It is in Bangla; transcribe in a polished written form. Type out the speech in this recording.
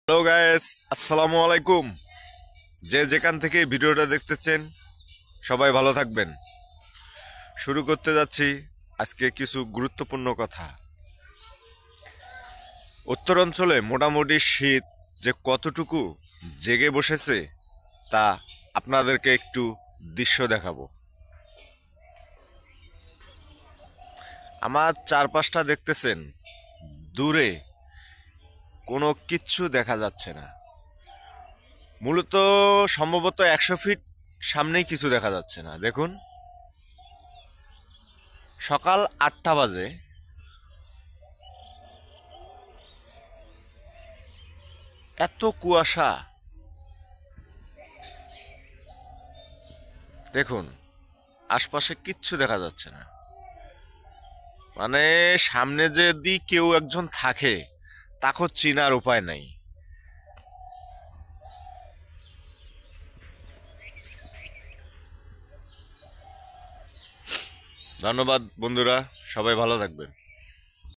হ্যালো গাইস, আসসালামু আলাইকুম। যে যেখান থেকে ভিডিওটা দেখতেছেন সবাই ভালো থাকবেন। শুরু করতে যাচ্ছি আজকে কিছু গুরুত্বপূর্ণ কথা। উত্তরাঞ্চলে মোটামুটি শীত যে কতটুকু জেগে বসেছে তা আপনাদেরকে একটু দৃশ্য দেখাবো। আমার চারপাশটা দেখতেছেন, দূরে কোনো কিচ্ছু দেখা যাচ্ছে না। মূলত সম্ভবত 100 ফিট সামনেই কিছু দেখা যাচ্ছে না। দেখুন, সকাল 8টা বাজে, এত কুয়াশা। দেখুন, আশপাশে কিচ্ছু দেখা যাচ্ছে না। মানে সামনে যদি কেউ একজন থাকে তাকে চিনার উপায় নাই। ধন্যবাদ বন্ধুরা, সবাই ভালো থাকবেন।